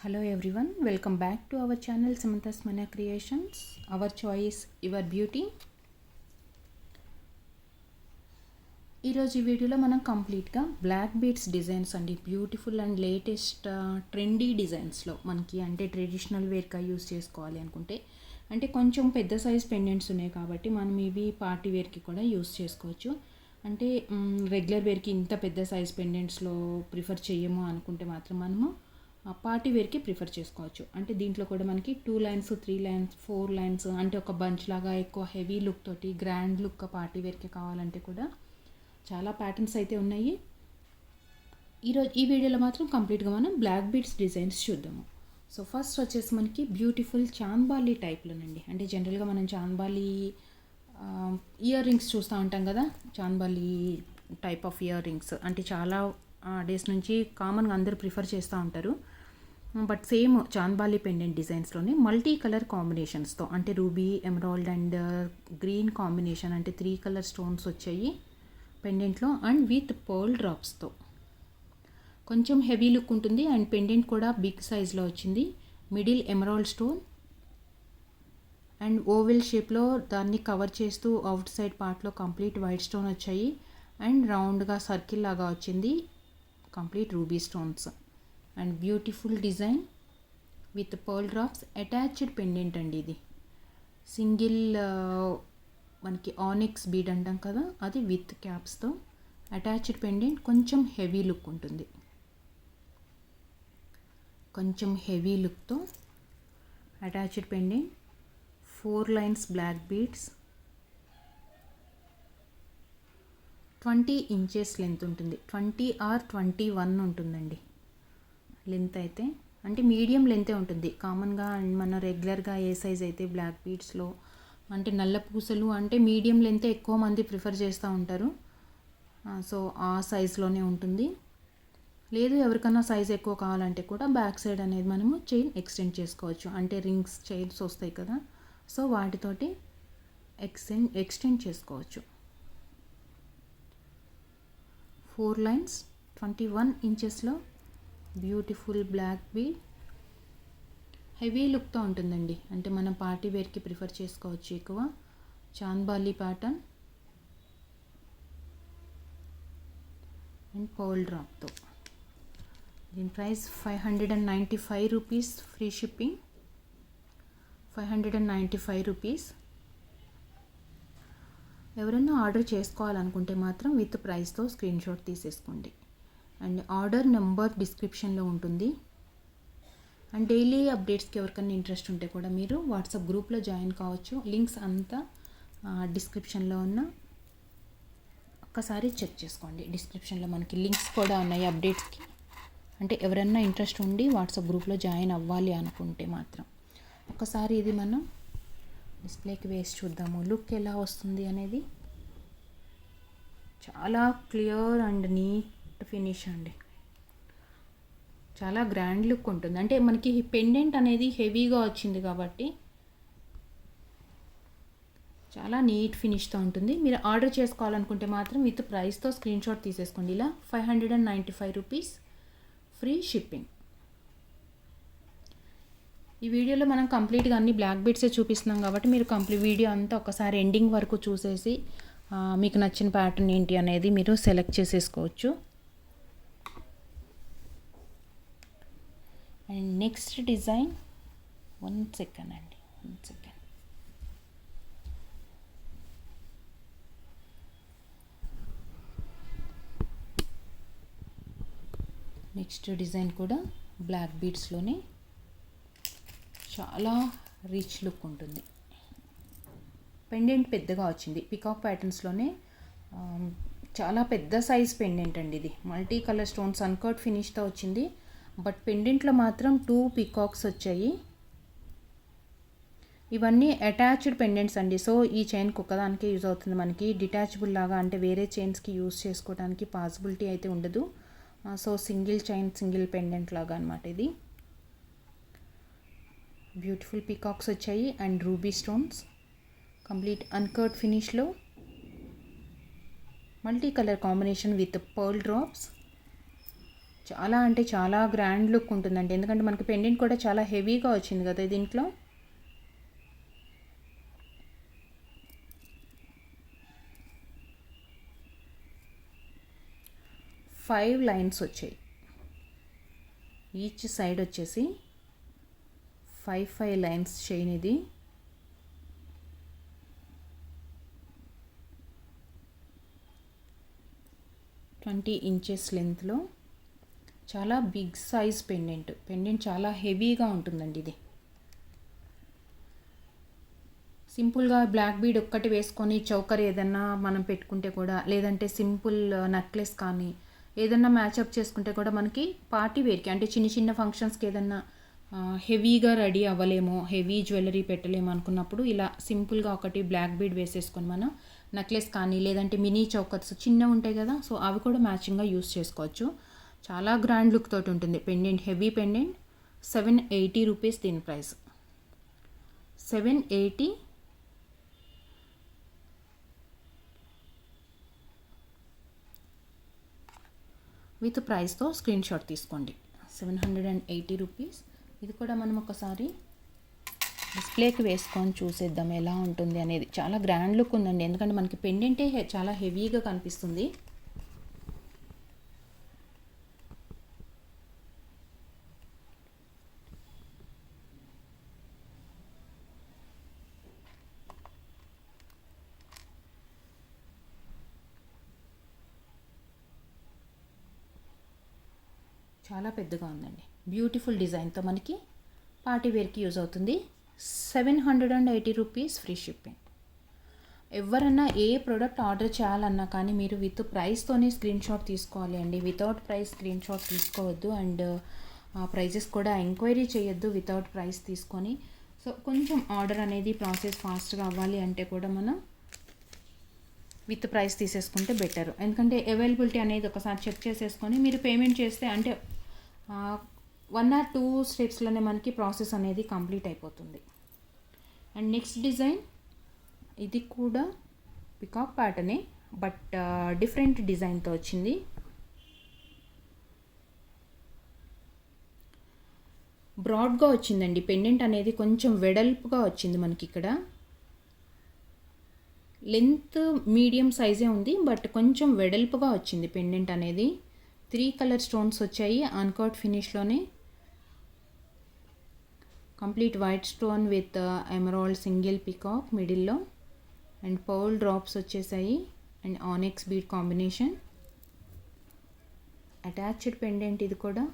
Hello everyone, welcome back to our channel Samantha's Mana Creations. Our choice, your beauty. ఈరోజు ఈ వీడియోలో మనం కంప్లీట్గా బ్లాక్ బీడ్స్ డిజైన్స్ అండి, బ్యూటిఫుల్ అండ్ లేటెస్ట్ ట్రెండీ డిజైన్స్లో మనకి అంటే ట్రెడిషనల్ వేర్గా యూస్ చేసుకోవాలి అనుకుంటే అంటే కొంచెం పెద్ద సైజ్ పెండెంట్స్ ఉన్నాయి కాబట్టి మనం ఇవి పార్టీ వేర్కి కూడా యూస్ చేసుకోవచ్చు. అంటే రెగ్యులర్ వేర్కి ఇంత పెద్ద సైజ్ పెండెంట్స్లో ప్రిఫర్ చేయము అనుకుంటే మాత్రం మనము పార్టీ వేర్కి ప్రిఫర్ చేసుకోవచ్చు. అంటే దీంట్లో కూడా మనకి 2 లైన్స్ 3 లైన్స్ 4 లైన్స్ అంటే ఒక బంచ్ లాగా ఎక్కువ హెవీ లుక్ తోటి గ్రాండ్ లుక్ పార్టీ వేర్కి కావాలంటే కూడా చాలా ప్యాటర్న్స్ అయితే ఉన్నాయి. ఈరోజు ఈ వీడియోలో మాత్రం కంప్లీట్గా మనం బ్లాక్ బీడ్స్ డిజైన్స్ చూద్దాము. సో ఫస్ట్ వచ్చేసి మనకి బ్యూటిఫుల్ చాంద్బాలి టైప్లోనండి. అంటే జనరల్గా మనం చాంద్బాలి ఇయర్ రింగ్స్ చూస్తూ ఉంటాం కదా, chandbali type of ear rings అంటే చాలా డేస్ నుంచి కామన్గా అందరూ ప్రిఫర్ చేస్తూ ఉంటారు. బట్ సేమ్ చాంద్బాలి పెండెంట్ డిజైన్స్లోనే మల్టీ కలర్ కాంబినేషన్స్తో అంటే ruby, emerald and green combination అంటే 3 కలర్ స్టోన్స్ వచ్చాయి పెండెంట్లో అండ్ విత్ పర్ల్ డ్రాప్స్తో. కొంచెం హెవీ లుక్ ఉంటుంది అండ్ పెండెంట్ కూడా బిగ్ సైజ్లో వచ్చింది. Middle emerald stone and oval షేప్లో దాన్ని కవర్ చేస్తూ అవుట్ సైడ్ పార్ట్లో కంప్లీట్ వైట్ స్టోన్ వచ్చాయి అండ్ రౌండ్గా సర్కిల్ లాగా వచ్చింది complete ruby stones and beautiful design with pearl drops. Attached pendant అండి ఇది, సింగిల్ మనకి ఆనిక్స్ బీడ్ అంటాం కదా అది విత్ క్యాప్స్తో అటాచ్డ్ పెండెంట్. కొంచెం హెవీ లుక్ ఉంటుంది, కొంచెం హెవీ లుక్తో attached pendant. 4 lines black beads, 20 inches length ఉంటుంది. 20 ఆర్ 21 ఉంటుందండి లెంత్ అయితే, అంటే మీడియం లెంతే ఉంటుంది కామన్గా. అండ్ మన రెగ్యులర్గా ఏ సైజ్ అయితే బ్లాక్ బీడ్స్లో అంటే నల్ల పూసలు అంటే మీడియం లెంతే ఎక్కువ మంది ప్రిఫర్ చేస్తూ ఉంటారు. సో ఆ సైజ్లోనే ఉంటుంది. లేదు ఎవరికన్నా సైజ్ ఎక్కువ కావాలంటే కూడా బ్యాక్ సైడ్ అనేది మనము చైన్ ఎక్స్టెండ్ చేసుకోవచ్చు. అంటే రింగ్స్ చైన్స్ వస్తాయి కదా, సో వాటితోటి ఎక్స్టెండ్ చేసుకోవచ్చు. 4 లైన్స్ 21 ఇంచెస్లో బ్యూటిఫుల్ బ్లాక్ బీడ్ హెవీ లుక్తో ఉంటుందండి. అంటే మనం పార్టీ వేర్కి ప్రిఫర్ చేసుకోవచ్చు ఎక్కువ. చాంద్బాలి ప్యాటర్న్ అండ్ పర్ల్ డ్రాప్తో. దీని price 595 rupees, free shipping. 595 rupees. ఎవరైనా ఆర్డర్ చేసుకోవాలనుకుంటే మాత్రం విత్ ప్రైస్తో స్క్రీన్ షాట్ తీసేసుకోండి. అండ్ ఆర్డర్ నెంబర్ డిస్క్రిప్షన్లో ఉంటుంది. అండ్ డైలీ అప్డేట్స్కి ఎవరికైనా ఇంట్రెస్ట్ ఉంటే కూడా మీరు వాట్సాప్ గ్రూప్లో జాయిన్ కావచ్చు. లింక్స్ అంతా డిస్క్రిప్షన్లో ఉన్న ఒక్కసారి చెక్ చేసుకోండి. డిస్క్రిప్షన్లో మనకి లింక్స్ కూడా ఉన్నాయి అప్డేట్స్కి. అంటే ఎవరైనా ఇంట్రెస్ట్ ఉండి వాట్సాప్ గ్రూప్లో జాయిన్ అవ్వాలి అనుకుంటే మాత్రం ఒకసారి ఇది మనం డిస్ప్లేకి వేసి చూద్దాము లుక్ ఎలా వస్తుంది అనేది. చాలా క్లియర్ అండ్ నీట్ ఫినిష్ అండి, చాలా గ్రాండ్ లుక్ ఉంటుంది. అంటే మనకి పెండెంట్ అనేది హెవీగా వచ్చింది కాబట్టి చాలా నీట్ ఫినిష్తో ఉంటుంది. మీరు ఆర్డర్ చేసుకోవాలనుకుంటే మాత్రం విత్ ప్రైస్తో స్క్రీన్ షాట్ తీసేసుకోండి. ఇలా 595 రూపీస్, ఫ్రీ షిప్పింగ్. ఈ వీడియోలో మనం కంప్లీట్గా అన్ని బ్లాక్ బీడ్సే చూపిస్తున్నాం కాబట్టి మీరు కంప్లీట్ వీడియో అంతా ఒకసారి ఎండింగ్ వరకు చూసేసి మీకు నచ్చిన ప్యాటర్న్ ఏంటి అనేది మీరు సెలెక్ట్ చేసేసుకోవచ్చు. అండ్ నెక్స్ట్ డిజైన్, 1 సెకండ్ అండి, 1 సెకండ్. నెక్స్ట్ డిజైన్ కూడా బ్లాక్ బీడ్స్లోనే చాలా రిచ్ లుక్ ఉంటుంది. పెండెంట్ పెద్దగా వచ్చింది, పికాక్ ప్యాటర్న్స్లోనే చాలా పెద్ద సైజ్ పెండెంట్ అండి ఇది. మల్టీ కలర్ స్టోన్స్ అన్కట్ ఫినిష్తో వచ్చింది. బట్ పెండెంట్లో మాత్రం 2 పికాక్స్ వచ్చాయి. ఇవన్నీ అటాచ్డ్ పెండెంట్స్ అండి. సో ఈ చైన్కి ఒక్కదానికే యూజ్ అవుతుంది. మనకి డిటాచబుల్ లాగా అంటే వేరే చైన్స్కి యూజ్ చేసుకోవడానికి పాసిబిలిటీ అయితే ఉండదు. So single chain single pendant లాగా అనమాట ఇది. బ్యూటిఫుల్ పీకాక్స్ వచ్చాయి and ruby stones complete uncut ఫినిష్లో multi colour combination with pearl drops. చాలా అంటే చాలా గ్రాండ్ లుక్ ఉంటుందండి, ఎందుకంటే మనకి పెండెంట్ కూడా చాలా హెవీగా వచ్చింది కదా దీంట్లో. ఫైవ్ లైన్స్ వచ్చాయి ఈచ్ సైడ్ వచ్చేసి, ఫైవ్ లైన్స్ చైన్ ఇది. ట్వంటీ ఇంచెస్ లెంత్లో చాలా బిగ్ సైజ్ పెండెంట్ చాలా హెవీగా ఉంటుందండి ఇది. సింపుల్గా బ్లాక్ బీడ్ ఒక్కటి వేసుకొని చౌకర్ ఏదన్నా మనం పెట్టుకుంటే కూడా, లేదంటే సింపుల్ నెక్లెస్ కానీ ఏదన్నా మ్యాచప్ చేసుకుంటే కూడా మనకి పార్టీ వేర్కి అంటే చిన్న చిన్న ఫంక్షన్స్కి ఏదన్నా హెవీగా రెడీ అవ్వలేమో, హెవీ జ్యువెలరీ పెట్టలేము అనుకున్నప్పుడు ఇలా సింపుల్గా ఒకటి బ్లాక్ బీడ్ వేసేసుకొని మనం నెక్లెస్ కానీ లేదంటే మినీ చౌకర్స్ చిన్నవి ఉంటాయి కదా, సో అవి కూడా మ్యాచింగ్గా యూస్ చేసుకోవచ్చు. చాలా గ్రాండ్ లుక్ తోటి ఉంటుంది పెండెంట్, హెవీ పెండెంట్. 780 రూపీస్ దీని ప్రైస్, 780. విత్ ప్రైస్తో స్క్రీన్ షాట్ తీసుకోండి. 780 రూపీస్. ఇది కూడా మనం ఒకసారి డిస్ప్లేకి వేసుకొని చూసేద్దాం ఎలా ఉంటుంది అనేది. చాలా గ్రాండ్ లుక్ ఉందండి, ఎందుకంటే మనకి పెండెంటే చాలా హెవీగా కనిపిస్తుంది. చాలా పెద్దగా ఉందండి, బ్యూటిఫుల్ డిజైన్తో మనకి పార్టీ వేర్కి యూజ్ అవుతుంది. 780 రూపీస్ ఫ్రీ షిప్పింగ్. ఎవరన్నా ఏ ప్రోడక్ట్ ఆర్డర్ చేయాలన్నా కానీ మీరు విత్ ప్రైస్తోనే స్క్రీన్ షాట్ తీసుకోవాలి అండి. వితౌట్ ప్రైస్ స్క్రీన్ షాట్ తీసుకోవద్దు, అండ్ ప్రైజెస్ కూడా ఎంక్వైరీ చేయొద్దు వితౌట్ ప్రైస్ తీసుకొని. సో కొంచెం ఆర్డర్ అనేది ప్రాసెస్ ఫాస్ట్గా అవ్వాలి అంటే కూడా మనం విత్ ప్రైస్ తీసేసుకుంటే బెటర్. ఎందుకంటే అవైలబిలిటీ అనేది ఒకసారి చెక్ చేసేసుకొని మీరు పేమెంట్ చేస్తే అంటే 1 or 2 స్టెప్స్లోనే మనకి ప్రాసెస్ అనేది కంప్లీట్ అయిపోతుంది. అండ్ నెక్స్ట్ డిజైన్, ఇది కూడా పికాక్ ప్యాటర్నే బట్ డిఫరెంట్ డిజైన్తో వచ్చింది. బ్రాడ్గా వచ్చిందండి పెండెంట్ అనేది, కొంచెం వెడల్పుగా వచ్చింది మనకి ఇక్కడ. లెంత్ మీడియం సైజే ఉంది బట్ కొంచెం వెడల్పుగా వచ్చింది పెండెంట్ అనేది. 3 కలర్ స్టోన్స్ వచ్చాయి అన్కట్ ఫినిష్లోనే. Complete white stone with emerald single peacock మిడిల్లో, అండ్ పర్ల్ డ్రాప్స్ వచ్చేసాయి, and onyx bead combination. Attached pendant ఇది కూడా.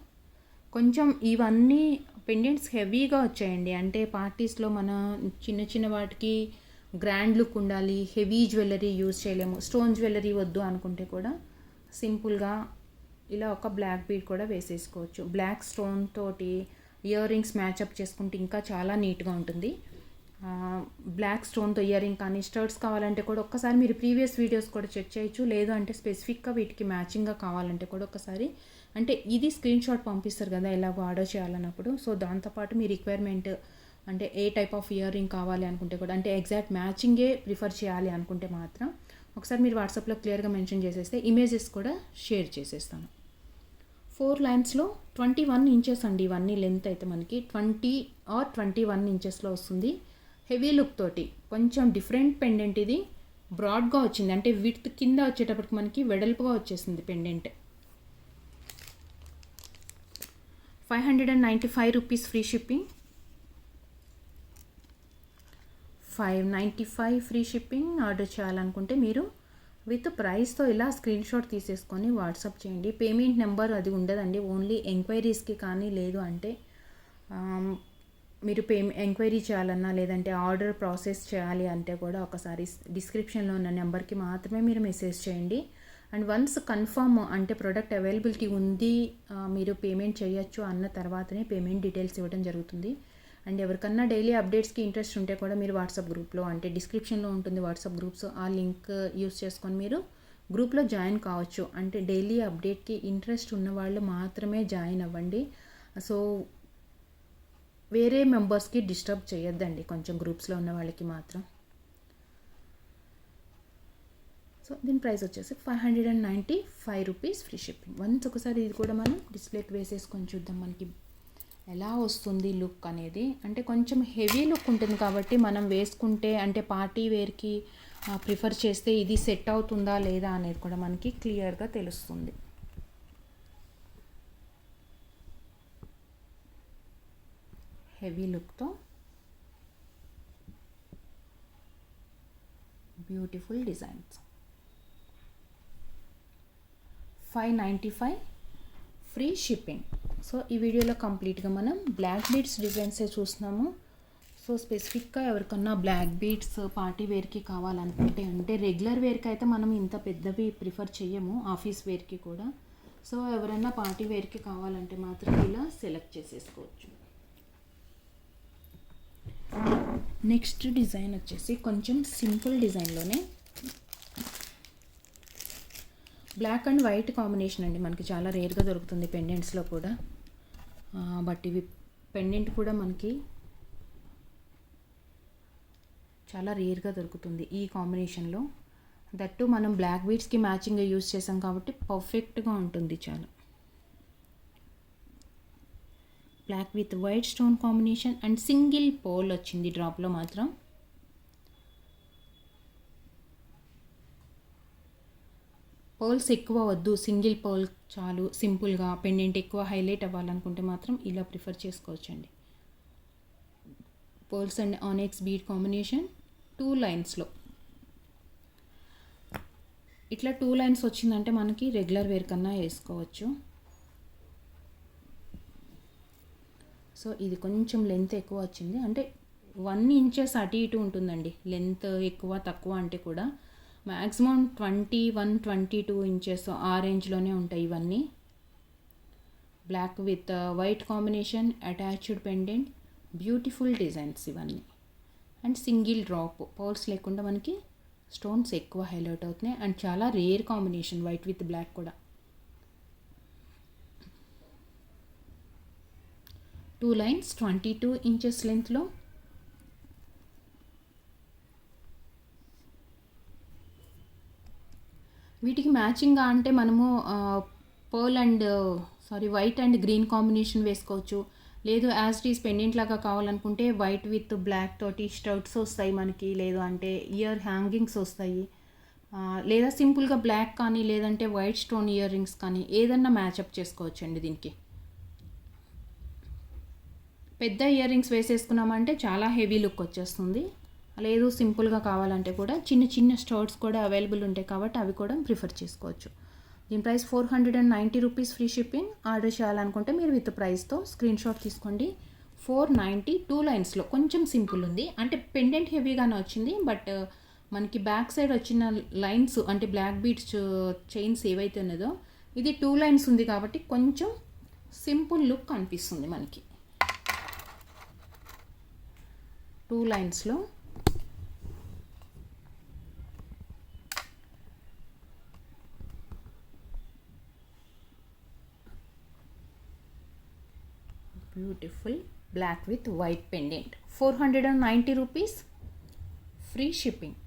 కొంచెం ఇవన్నీ పెండెంట్స్ హెవీగా వచ్చాయండి, అంటే పార్టీస్లో మన చిన్న చిన్న వాటికి గ్రాండ్ లుక్ ఉండాలి, హెవీ జ్యువెలరీ యూజ్ చేయలేము, స్టోన్ జ్యువెలరీ వద్దు అనుకుంటే కూడా సింపుల్గా ఇలా ఒక బ్లాక్ బీడ్ కూడా వేసేసుకోవచ్చు. బ్లాక్ స్టోన్ తోటి ఇయర్ రింగ్స్ మ్యాచప్ చేసుకుంటే ఇంకా చాలా నీట్గా ఉంటుంది. బ్లాక్ స్టోన్తో ఇయర్ రింగ్ కానీ స్టర్ట్స్ కావాలంటే కూడా ఒక్కసారి మీరు ప్రీవియస్ వీడియోస్ కూడా చెక్ చేయొచ్చు. లేదు అంటే స్పెసిఫిక్గా వీటికి మ్యాచింగ్గా కావాలంటే కూడా ఒకసారి, అంటే ఇది స్క్రీన్ షాట్ పంపిస్తారు కదా ఎలాగో ఆర్డర్ చేయాలన్నప్పుడు, సో దాంతోపాటు మీ రిక్వైర్మెంట్ అంటే ఏ టైప్ ఆఫ్ ఇయర్ రింగ్ కావాలి అనుకుంటే కూడా, అంటే ఎగ్జాక్ట్ మ్యాచింగే ప్రిఫర్ చేయాలి అనుకుంటే మాత్రం ఒకసారి మీరు వాట్సాప్లో క్లియర్గా మెన్షన్ చేసేస్తే ఇమేజెస్ కూడా షేర్ చేసేస్తాను. 4 లైన్స్లో 21 ఇంచెస్ అండి ఇవన్నీ. లెంత్ అయితే మనకి 20 or 21 ఇంచెస్లో వస్తుంది. హెవీ లుక్ తోటి కొంచెం డిఫరెంట్ పెండెంట్ ఇది. బ్రాడ్గా వచ్చింది, అంటే విడ్త్ కింద వచ్చేటప్పటికి మనకి వెడల్పుగా వచ్చేసింది pendant. 595 rupees free shipping. 595 free shipping. Order చేయాలనుకుంటే మీరు విత్ ప్రైస్తో ఇలా స్క్రీన్ షాట్ తీసేసుకొని వాట్సాప్ చేయండి. పేమెంట్ నెంబర్ అది ఉండదండి, ఓన్లీ ఎంక్వైరీస్కి కానీ లేదు అంటే మీరు ఎంక్వైరీ చేయాలన్నా లేదంటే ఆర్డర్ ప్రాసెస్ చేయాలి అంటే కూడా ఒకసారి డిస్క్రిప్షన్లో ఉన్న నెంబర్కి మాత్రమే మీరు మెసేజ్ చేయండి. అండ్ వన్స్ కన్ఫర్మ్ అంటే ప్రోడక్ట్ అవైలబిలిటీ ఉంది మీరు పేమెంట్ చేయొచ్చు అన్న తర్వాతనే పేమెంట్ డీటెయిల్స్ ఇవ్వడం జరుగుతుంది. అండ్ ఎవరికన్నా డైలీ అప్డేట్స్కి ఇంట్రెస్ట్ ఉంటే కూడా మీరు వాట్సాప్ గ్రూప్లో, అంటే డిస్క్రిప్షన్లో ఉంటుంది వాట్సాప్ గ్రూప్స్, ఆ లింక్ యూస్ చేసుకొని మీరు గ్రూప్లో జాయిన్ కావచ్చు. అంటే డైలీ అప్డేట్కి ఇంట్రెస్ట్ ఉన్న వాళ్ళు మాత్రమే జాయిన్ అవ్వండి. సో వేరే మెంబర్స్కి డిస్టర్బ్ చేయొద్దండి కొంచెం గ్రూప్స్లో ఉన్న వాళ్ళకి మాత్రం. సో దీని ప్రైస్ వచ్చేసి 595 రూపీస్ ఫ్రీ షిప్పింగ్. వన్స్ ఒకసారి ఇది కూడా మనం డిస్ప్లేకి వేసేసుకొని చూద్దాం మనకి ఎలా వస్తుంది లుక్ అనేది. అంటే కొంచెం హెవీ లుక్ ఉంటుంది కాబట్టి మనం వేసుకుంటే అంటే పార్టీ వేర్కి ప్రిఫర్ చేస్తే ఇది సెట్ అవుతుందా లేదా అనేది కూడా మనకి క్లియర్గా తెలుస్తుంది. హెవీ లుక్తో beautiful designs. 595 free shipping. So ఈ వీడియోలో కంప్లీట్గా మనం బ్లాక్ బీడ్స్ డిజైన్సే చూస్తున్నాము. సో స్పెసిఫిక్గా ఎవరికన్నా బ్లాక్ బీడ్స్ పార్టీ వేర్కి కావాలనుకుంటే, అంటే రెగ్యులర్ వేర్కి అయితే మనం ఇంత పెద్దవి ప్రిఫర్ చేయము, ఆఫీస్ వేర్కి కూడా. సో ఎవరైనా పార్టీ వేర్కి కావాలంటే మాత్రం ఇలా సెలెక్ట్ చేసేసుకోవచ్చు. నెక్స్ట్ డిజైన్ వచ్చేసి కొంచెం సింపుల్ డిజైన్లోనే బ్లాక్ అండ్ వైట్ కాంబినేషన్ అండి. మనకి చాలా రేర్గా దొరుకుతుంది పెండెంట్స్లో కూడా. బట్ ఇవి పెండెంట్ కూడా మనకి చాలా రేర్గా దొరుకుతుంది ఈ కాంబినేషన్లో. దట్టు మనం బ్లాక్ బీడ్స్కి మ్యాచింగ్గా యూజ్ చేసాం కాబట్టి పర్ఫెక్ట్గా ఉంటుంది. చాలా black with white stone combination and single pole వచ్చింది డ్రాప్లో మాత్రం. పర్ల్స్ ఎక్కువ వద్దు, సింగిల్ పర్ల్ చాలు, సింపుల్గా పెండెంట్ ఎక్కువ హైలైట్ అవ్వాలనుకుంటే మాత్రం ఇలా ప్రిఫర్ చేసుకోవచ్చండి. Pearls and onyx bead combination 2 లైన్స్లో. ఇట్లా 2 లైన్స్ వచ్చిందంటే మనకి రెగ్యులర్ వేర్ కన్నా వేసుకోవచ్చు. సో ఇది కొంచెం లెంత్ ఎక్కువ వచ్చింది, అంటే 1 ఇంచెస్ అటు ఇటు ఉంటుందండి లెంత్, ఎక్కువ తక్కువ అంటే కూడా. మ్యాక్సిమం 21-22 ఇంచెస్ ఆ రేంజ్లోనే ఉంటాయి ఇవన్నీ. Black with white combination, attached pendant, beautiful designs ఇవన్నీ. అండ్ సింగిల్ డ్రాప్, పర్ల్స్ లేకుండా మనకి స్టోన్స్ ఎక్కువ హైలైట్ అవుతున్నాయి. అండ్ చాలా rare combination white with black కూడా. 2 లైన్స్ 22 ఇంచెస్ లెంత్లో. వీటికి మ్యాచింగ్గా అంటే మనము వైట్ అండ్ గ్రీన్ కాంబినేషన్ వేసుకోవచ్చు. లేదు యాజ్ ఇట్ ఈస్ పెండెంట్ లాగా కావాలనుకుంటే వైట్ విత్ బ్లాక్ తోటి స్టడ్స్ వస్తాయి మనకి, లేదు అంటే ఇయర్ హ్యాంగింగ్స్ వస్తాయి, లేదా సింపుల్గా బ్లాక్ కానీ లేదంటే వైట్ స్టోన్ ఇయర్ రింగ్స్ కానీ ఏదన్నా మ్యాచప్ చేసుకోవచ్చు అండి. దీనికి పెద్ద ఇయర్ రింగ్స్ వేసేసుకున్నామంటే చాలా హెవీ లుక్ వచ్చేస్తుంది. లేదు సింపుల్గా కావాలంటే కూడా చిన్న చిన్న స్టడ్స్ కూడా అవైలబుల్ ఉంటాయి కాబట్టి అవి కూడా ప్రిఫర్ చేసుకోవచ్చు. దీని price 490 rupees free shipping. Order చేయాలనుకుంటే మీరు విత్ ప్రైస్తో స్క్రీన్ షాట్ తీసుకోండి. 490 2 లైన్స్లో కొంచెం సింపుల్ ఉంది, అంటే పెండెంట్ హెవీగానే వచ్చింది. బట్ మనకి బ్యాక్ సైడ్ వచ్చిన లైన్స్ అంటే బ్లాక్ బీడ్స్ చైన్స్ ఏవైతే ఉన్నదో ఇది 2 లైన్స్ ఉంది కాబట్టి కొంచెం సింపుల్ లుక్ అనిపిస్తుంది మనకి. 2 లైన్స్లో beautiful black with white pendant. 490 rupees free shipping.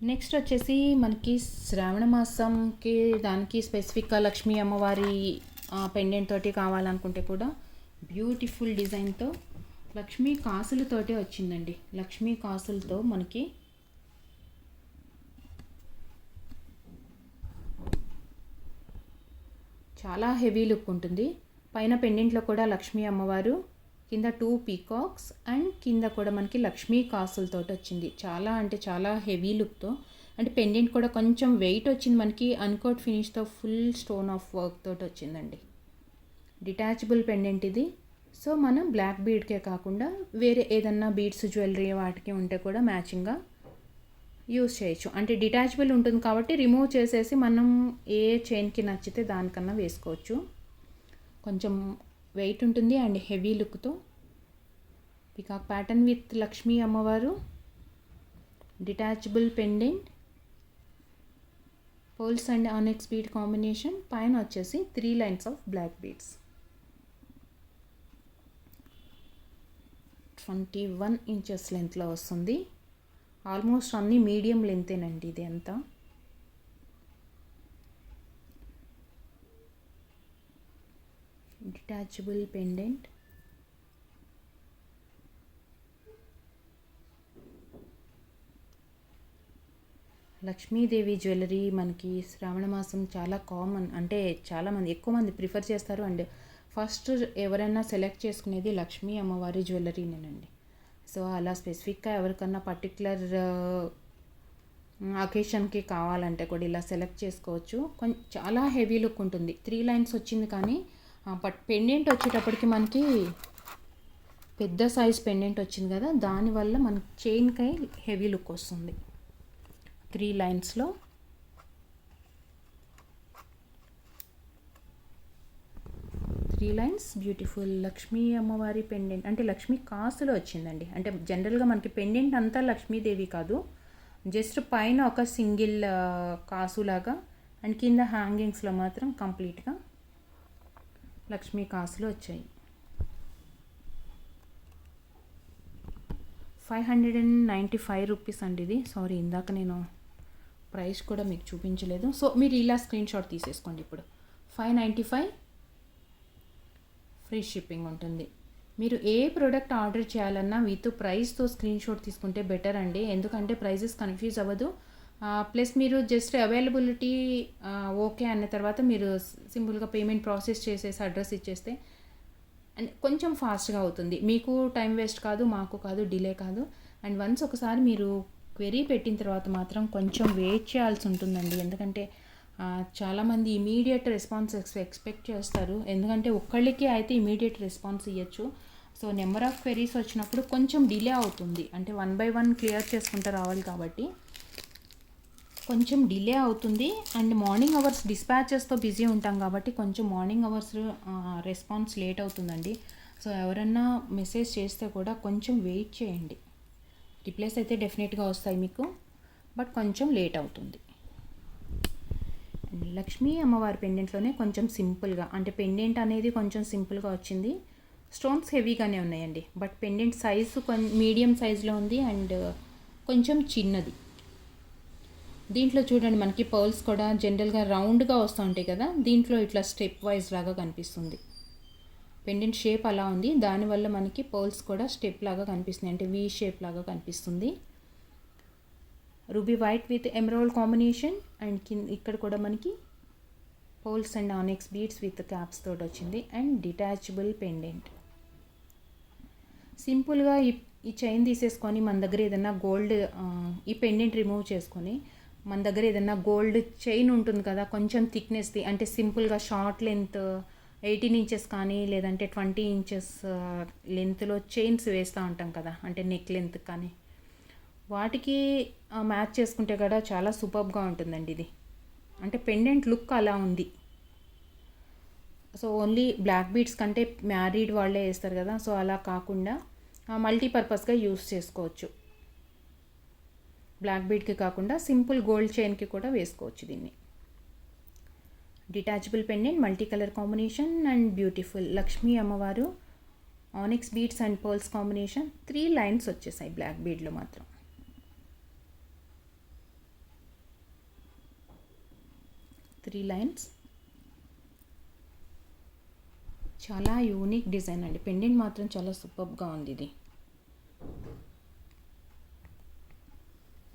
Next వచ్చేసి మనకి శ్రావణ మాసంకి దానికి స్పెసిఫిక్గా లక్ష్మీ అమ్మవారి పెండెంట్ తోటి కావాలనుకుంటే కూడా బ్యూటిఫుల్ డిజైన్తో లక్ష్మీ కాసులతోటే వచ్చిందండి. లక్ష్మీ కాసులతో మనకి చాలా హెవీ లుక్ ఉంటుంది. పైన పెండెంట్లో కూడా లక్ష్మీ అమ్మవారు, కింద 2 పీకాక్స్ అండ్ కింద కూడా మనకి లక్ష్మీ కాసులతో వచ్చింది. చాలా అంటే చాలా హెవీ లుక్తో. అంటే పెండెంట్ కూడా కొంచెం వెయిట్ వచ్చింది మనకి. అన్కోట్ ఫినిష్తో ఫుల్ స్టోన్ ఆఫ్ వర్క్ తోటి వచ్చిందండి. డిటాచబుల్ పెండెంట్ ఇది. సో మనం బ్లాక్ బీడ్కే కాకుండా వేరే ఏదన్నా బీడ్స్ జ్యువెలరీ వాటికి ఉంటే కూడా మ్యాచింగ్గా యూస్ చేయొచ్చు. అంటే డిటాచబుల్ ఉంటుంది కాబట్టి రిమూవ్ చేసేసి మనం ఏ చైన్కి నచ్చితే దానికన్నా వేసుకోవచ్చు. కొంచెం వెయిట్ ఉంటుంది అండ్ హెవీ లుక్తో. పికాక్ ప్యాటర్న్ విత్ లక్ష్మీ అమ్మవారు, detachable pendant, pearls and onyx bead combination. పైన వచ్చేసి 3 lines of black beads. 21 inches లెంత్లో వస్తుంది. ఆల్మోస్ట్ అన్నీ మీడియం లెంతేనండి ఇది అంతా. Detachable pendant. లక్ష్మీదేవి జ్యువెలరీ మనకి శ్రావణ మాసం చాలా కామన్, అంటే చాలామంది ఎక్కువ మంది ప్రిఫర్ చేస్తారు. అండ్ ఫస్ట్ ఎవరైనా సెలెక్ట్ చేసుకునేది లక్ష్మీ అమ్మవారి జ్యువెలరీనేనండి. సో అలా స్పెసిఫిక్గా ఎవరికన్నా పర్టికులర్ అకేషన్కి కావాలంటే కూడా ఇలా సెలెక్ట్ చేసుకోవచ్చు. చాలా హెవీ లుక్ ఉంటుంది. 3 లైన్స్ వచ్చింది కానీ బట్ పెండెంట్ వచ్చేటప్పటికి మనకి పెద్ద సైజ్ పెండెంట్ వచ్చింది కదా, దానివల్ల మనకి చైన్కై హెవీ లుక్ వస్తుంది. 3 లైన్స్లో బ్యూటిఫుల్ లక్ష్మీ అమ్మవారి పెండెంట్. అంటే లక్ష్మీ కాసులో వచ్చిందండి. అంటే జనరల్గా మనకి పెండెంట్ అంతా లక్ష్మీదేవి కాదు, జస్ట్ పైన ఒక సింగిల్ కాసులాగా అండ్ కింద హ్యాంగింగ్స్లో మాత్రం కంప్లీట్గా లక్ష్మీ కాసులు వచ్చాయి. 595 రూపీస్ అండి ఇది. సారీ, ఇందాక నేను ప్రైస్ కూడా మీకు చూపించలేదు. సో మీరు ఇలా స్క్రీన్ షాట్ తీసేసుకోండి. ఇప్పుడు 595 ఫ్రీ షిప్పింగ్ ఉంటుంది. మీరు ఏ ప్రోడక్ట్ ఆర్డర్ చేయాలన్నా విత్ ప్రైస్తో స్క్రీన్ షాట్ తీసుకుంటే బెటర్ అండి. ఎందుకంటే ప్రైజెస్ కన్ఫ్యూజ్ అవ్వదు. ప్లస్ మీరు జస్ట్ అవైలబిలిటీ ఓకే అన్న తర్వాత మీరు సింపుల్గా పేమెంట్ ప్రాసెస్ చేసేసి అడ్రస్ ఇచ్చేస్తే అండ్ కొంచెం ఫాస్ట్గా అవుతుంది. మీకు టైం వేస్ట్ కాదు, మాకు కాదు, డిలే కాదు. అండ్ వన్స్ ఒకసారి మీరు క్వెరీ పెట్టిన తర్వాత మాత్రం కొంచెం వెయిట్ చేయాల్సి ఉంటుందండి. ఎందుకంటే చాలామంది ఇమీడియట్ రెస్పాన్స్ ఎక్స్పెక్ట్ చేస్తారు. ఎందుకంటే ఒక్కళ్ళకి అయితే ఇమీడియట్ రెస్పాన్స్ ఇవ్వచ్చు. సో నెంబర్ ఆఫ్ క్వెరీస్ వచ్చినప్పుడు కొంచెం డిలే అవుతుంది. అంటే 1 by 1 క్లియర్ చేసుకుంటూ రావాలి కాబట్టి కొంచెం డిలే అవుతుంది. అండ్ మార్నింగ్ అవర్స్ డిస్పాచెస్తో బిజీ ఉంటాం కాబట్టి కొంచెం మార్నింగ్ అవర్స్ రెస్పాన్స్ లేట్ అవుతుందండి. సో ఎవరన్నా మెసేజ్ చేస్తే కూడా కొంచెం వెయిట్ చేయండి. రిప్లైస్ అయితే డెఫినెట్గా వస్తాయి మీకు, బట్ కొంచెం లేట్ అవుతుంది. లక్ష్మీ అమ్మవారి పెండెంట్లోనే కొంచెం సింపుల్గా, అంటే పెండెంట్ అనేది కొంచెం సింపుల్గా వచ్చింది. స్టోన్స్ హెవీగానే ఉన్నాయండి, బట్ పెండెంట్ సైజు మీడియం సైజులో ఉంది అండ్ కొంచెం చిన్నది. దీంట్లో చూడండి మనకి పర్ల్స్ కూడా జనరల్గా రౌండ్గా వస్తూ ఉంటాయి కదా, దీంట్లో ఇట్లా స్టెప్ వైజ్ లాగా కనిపిస్తుంది. పెండెంట్ షేప్ అలా ఉంది, దానివల్ల మనకి పర్ల్స్ కూడా స్టెప్ లాగా కనిపిస్తుంది, అంటే వీ షేప్ లాగా కనిపిస్తుంది. Ruby white with emerald combination and ఇక్కడ కూడా మనకి pearls and ఆనెక్స్ beads with caps తోటి వచ్చింది. And detachable pendant. సింపుల్గా ఈ చైన్ తీసేసుకొని మన దగ్గర ఏదైనా గోల్డ్, ఈ పెండెంట్ రిమూవ్ చేసుకొని మన దగ్గర ఏదైనా గోల్డ్ చైన్ ఉంటుంది కదా, కొంచెం థిక్నెస్ది, అంటే సింపుల్గా షార్ట్ లెంత్ 18 ఇంచెస్ కానీ లేదంటే 20 ఇంచెస్ లెంత్లో చైన్స్ వేస్తూ ఉంటాం కదా, అంటే నెక్ లెంత్ కానీ, వాటికి మ్యాచ్ చేసుకుంటే కూడా చాలా సూపర్గా ఉంటుందండి ఇది. అంటే పెండెంట్ లుక్ అలా ఉంది. సో ఓన్లీ బ్లాక్ బీడ్స్ కంటే మ్యారీడ్ వాళ్ళే వేస్తారు కదా, సో అలా కాకుండా మల్టీపర్పస్గా యూస్ చేసుకోవచ్చు. బ్లాక్ బీడ్కి కాకుండా సింపుల్ గోల్డ్ చైన్కి కూడా వేసుకోవచ్చు దీన్ని. Detachable pendant, multi colour combination and beautiful Lakshmi అమ్మవారు onyx beads and pearls combination. 3 lines వచ్చేసాయి బ్లాక్ బీడ్లో మాత్రం. Three lines. చాలా యూనిక్ డిజైన్ అండి. పెండెంట్ మాత్రం చాలా సూపర్గా ఉంది ఇది.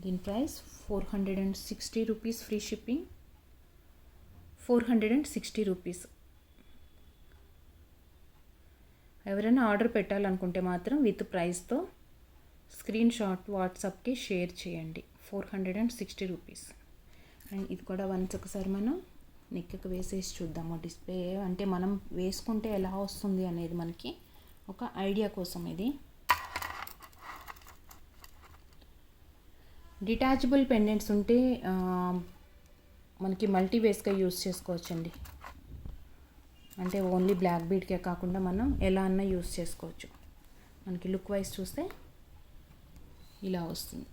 దీని price 460 rupees free shipping. 460 rupees. ఎవరైనా ఆర్డర్ పెట్టాలనుకుంటే మాత్రం విత్ ప్రైస్తో స్క్రీన్ షాట్ వాట్సాప్కి షేర్ చేయండి. 460 రూపీస్. అండ్ ఇది కూడా వన్స్ ఒకసారి మనం నెక్కి వేసేసి చూద్దాము. డిస్ప్లే అంటే మనం వేసుకుంటే ఎలా వస్తుంది అనేది మనకి ఒక ఐడియా కోసం ఇది. డిటాచబుల్ పెండెంట్స్ ఉంటే మనకి మల్టీ వేస్గా యూస్ చేసుకోవచ్చండి. అంటే ఓన్లీ బ్లాక్ బీడ్కే కాకుండా మనం ఎలా అన్నా యూస్ చేసుకోవచ్చు. మనకి లుక్ వైజ్ చూస్తే ఇలా వస్తుంది.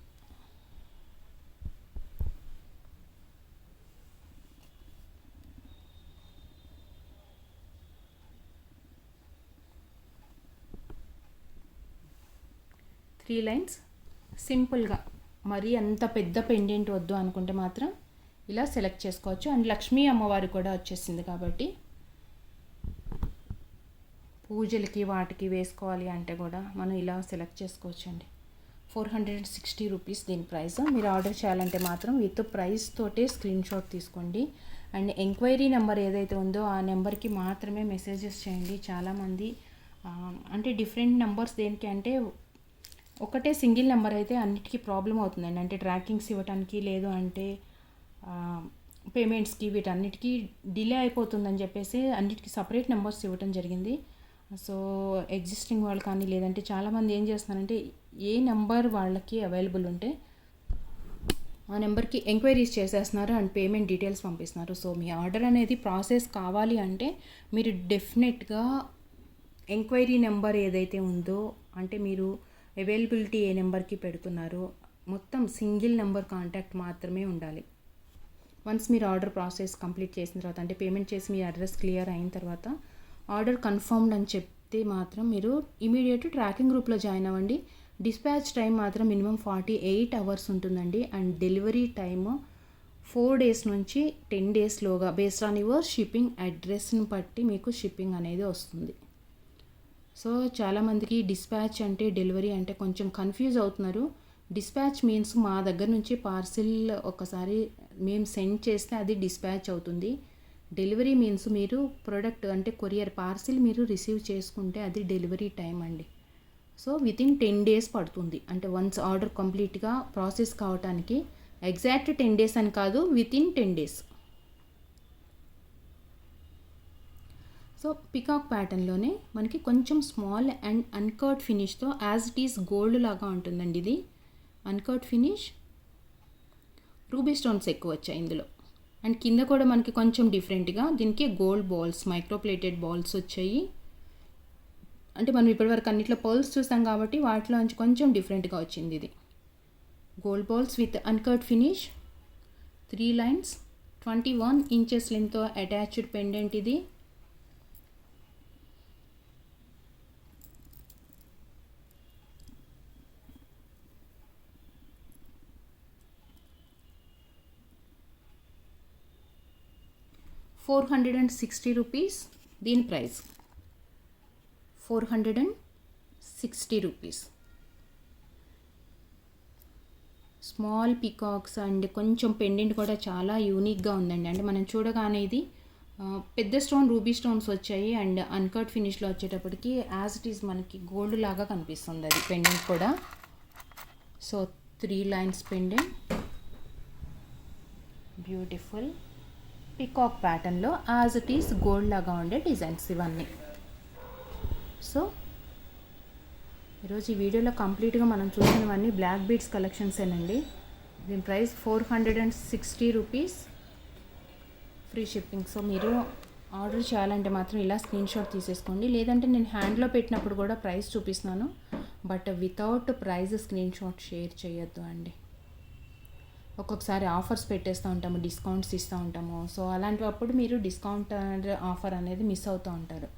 త్రీ లైన్స్ సింపుల్గా మరీ అంత పెద్ద పెండెంట్ వద్దు అనుకుంటే మాత్రం ఇలా సెలెక్ట్ చేసుకోవచ్చు. అండ్ లక్ష్మీ అమ్మవారు కూడా వచ్చేసింది కాబట్టి పూజలకి వాటికి వేసుకోవాలి అంటే కూడా మనం ఇలా సెలెక్ట్ చేసుకోవచ్చండి. 460 రూపీస్ దీని ప్రైస్. మీరు ఆర్డర్ చేయాలంటే మాత్రం విత్ ప్రైస్ తోటే స్క్రీన్ షాట్ తీసుకోండి. అండ్ ఎంక్వైరీ నెంబర్ ఏదైతే ఉందో ఆ నెంబర్కి మాత్రమే మెసేజెస్ చేయండి. చాలామంది అంటే డిఫరెంట్ నెంబర్స్ దేనికి అంటే ఒకటే సింగిల్ నెంబర్ అయితే అన్నిటికీ ప్రాబ్లం అవుతుందండి. అంటే ట్రాకింగ్స్ ఇవ్వడానికి, లేదు అంటే పేమెంట్స్కి, వీటన్నిటికీ డిలే అయిపోతుందని చెప్పేసి అన్నిటికీ సపరేట్ నెంబర్స్ ఇవ్వడం జరిగింది. సో ఎగ్జిస్టింగ్ వాళ్ళు కానీ, లేదంటే చాలామంది ఏం చేస్తున్నారంటే ఏ నెంబర్ వాళ్ళకి అవైలబుల్ ఉంటే ఆ నెంబర్కి ఎంక్వైరీస్ చేసేస్తున్నారు అండ్ పేమెంట్ డీటెయిల్స్ పంపిస్తున్నారు. సో మీ ఆర్డర్ అనేది ప్రాసెస్ కావాలి అంటే మీరు డెఫినెట్గా ఎంక్వైరీ నెంబర్ ఏదైతే ఉందో, అంటే మీరు అవైలబిలిటీ ఏ నెంబర్కి పెడుతున్నారో మొత్తం సింగిల్ నెంబర్ కాంటాక్ట్ మాత్రమే ఉండాలి. వన్స్ మీరు ఆర్డర్ ప్రాసెస్ కంప్లీట్ చేసిన తర్వాత, అంటే పేమెంట్ చేసి మీ అడ్రస్ క్లియర్ అయిన తర్వాత ఆర్డర్ కన్ఫర్మ్డ్ అని చెప్తే మాత్రం మీరు ఇమీడియట్ ట్రాకింగ్ గ్రూప్లో జాయిన్ అవ్వండి. డిస్పాచ్ టైం మాత్రం మినిమం 48 అవర్స్ ఉంటుందండి. అండ్ డెలివరీ టైము 4 days నుంచి 10 daysలోగా బేస్డ్ ఆన్ యువర్ షిప్పింగ్ అడ్రస్ని బట్టి మీకు షిప్పింగ్ అనేది వస్తుంది. సో చాలామందికి డిస్పాచ్ అంటే డెలివరీ అంటే కొంచెం కన్ఫ్యూజ్ అవుతున్నారు. డిస్పాచ్ మీన్స్ మా దగ్గర నుంచి పార్సిల్ ఒకసారి మేము సెండ్ చేస్తే అది డిస్పాచ్ అవుతుంది. డెలివరీ మీన్స్ మీరు ప్రోడక్ట్ అంటే కొరియర్ పార్సిల్ మీరు రిసీవ్ చేసుకుంటే అది డెలివరీ టైం అండి. సో వితిన్ 10 days పడుతుంది. అంటే వన్స్ ఆర్డర్ కంప్లీట్గా ప్రాసెస్ కావటానికి ఎగ్జాక్ట్ 10 days అని కాదు, వితిన్ 10 days. సో పికాక్ ప్యాటర్న్లోనే మనకి కొంచెం స్మాల్ అండ్ అన్కట్ ఫినిష్తో యాజ్ ఇట్ ఈస్ గోల్డ్ లాగా ఉంటుందండి. ఇది అన్కట్ ఫినిష్, రూబీ స్టోన్స్ ఎక్కువ వచ్చాయి ఇందులో. అండ్ కింద కూడా మనకి కొంచెం డిఫరెంట్గా దీనికి గోల్డ్ బాల్స్, మైక్రోప్లేటెడ్ బాల్స్ వచ్చాయి. అంటే మనం ఇప్పటివరకు అన్నిట్లో పర్ల్స్ చూసాం కాబట్టి వాటిలో నుంచి కొంచెం డిఫరెంట్గా వచ్చింది ఇది. గోల్డ్ బాల్స్ విత్ అన్కట్ ఫినిష్, 3 lines, 21 inches లెంగ్త్తో అటాచ్డ్ పెండెంట్ ఇది. ₹460 దీని price. 460 rupees. Small peacocks and కొంచెం పెండెంట్ కూడా చాలా యూనిక్గా ఉందండి. అంటే మనం చూడగానే ఇది పెద్ద స్టోన్ రూబీ స్టోన్స్ వచ్చాయి అండ్ అన్కట్ ఫినిష్లో వచ్చేటప్పటికి యాజ్ ఇట్ ఈస్ మనకి గోల్డ్ లాగా కనిపిస్తుంది అది పెండెంట్ కూడా. So 3 lines pendant, beautiful peacock ప్యాటర్న్లో యాజ్ ఇట్ ఈస్ గోల్డ్ లాగా ఉండే డిజైన్స్ ఇవన్నీ. సో ఈరోజు ఈ వీడియోలో కంప్లీట్గా మనం చూసినవన్నీ బ్లాక్ బీడ్స్ కలెక్షన్సేనండి. దీని price 460 rupees, free shipping. So మీరు ఆర్డర్ చేయాలంటే మాత్రం ఇలా స్క్రీన్ షాట్ తీసేసుకోండి. లేదంటే నేను హ్యాండ్లో పెట్టినప్పుడు కూడా ప్రైస్ చూపిస్తున్నాను, but without price screen shot share చేయొద్దు అండి. ఒక్కొక్కసారి ఆఫర్స్ పెట్టేస్తూ ఉంటాము, డిస్కౌంట్స్ ఇస్తూ ఉంటాము. సో అలాంటప్పుడు మీరు డిస్కౌంట్ ఆఫర్ అనేది మిస్ అవుతూ ఉంటారు.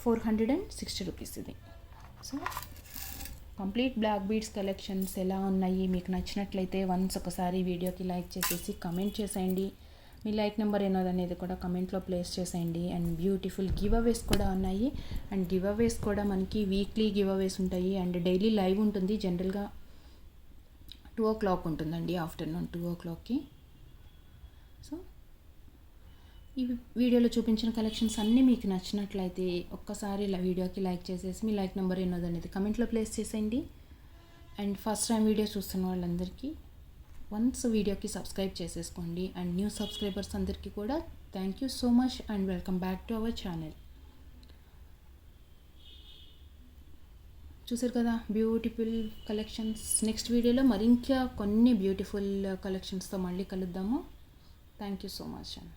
460 రూపీస్ ఇది. So complete black beads collections ఎలా ఉన్నాయి మీకు నచ్చినట్లయితే వన్స్ ఒకసారి వీడియోకి లైక్ చేసేసి కమెంట్ చేసేయండి. మీ లైక్ నెంబర్ ఏనోది అనేది కూడా కమెంట్లో ప్లేస్ చేసేయండి. అండ్ బ్యూటిఫుల్ గివ్ అవేస్ కూడా ఉన్నాయి. అండ్ గివ్ అవేస్ కూడా మనకి వీక్లీ గివ్ అవేస్ ఉంటాయి అండ్ డైలీ లైవ్ ఉంటుంది. జనరల్గా 2 o'clock ఉంటుందండి, ఆఫ్టర్నూన్ 2 o'clockకి. సో ఈ వీడియోలో చూపించిన కలెక్షన్స్ అన్నీ మీకు నచ్చినట్లయితే ఒక్కసారి వీడియోకి లైక్ చేసేసి మీ లైక్ నెంబర్ ఏనోది అనేది కమెంట్లో ప్లేస్ చేసేయండి. అండ్ ఫస్ట్ టైం వీడియో చూస్తున్న వాళ్ళందరికీ వన్స్ వీడియోకి సబ్స్క్రైబ్ చేసేసుకోండి. అండ్ న్యూ సబ్స్క్రైబర్స్ అందరికీ కూడా thank you so much and welcome back to our channel. చూసారు కదా బ్యూటిఫుల్ కలెక్షన్స్. నెక్స్ట్ వీడియోలో మరింకా కొన్ని బ్యూటిఫుల్ కలెక్షన్స్తో మళ్ళీ కలుద్దాము. థ్యాంక్ యూ సో మచ్ అండి.